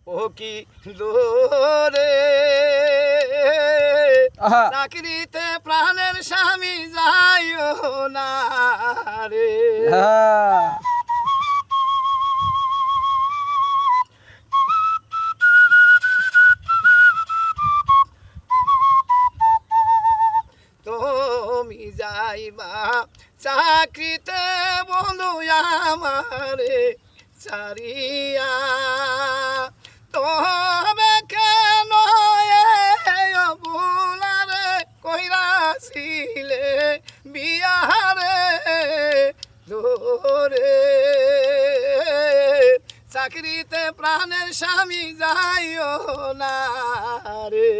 ও কি দোরে আহা চাকরিতে প্রাণের স্বামী যাইও না রে। হ্যাঁ তুমি যাইবা চাকরিতে বন্ধু আমারে সারিয়া, তবে কেন বুলারে কইরাছিলে বিয়ারে দোরে চাকরিতে প্রাণের স্বামী যাইও না রে।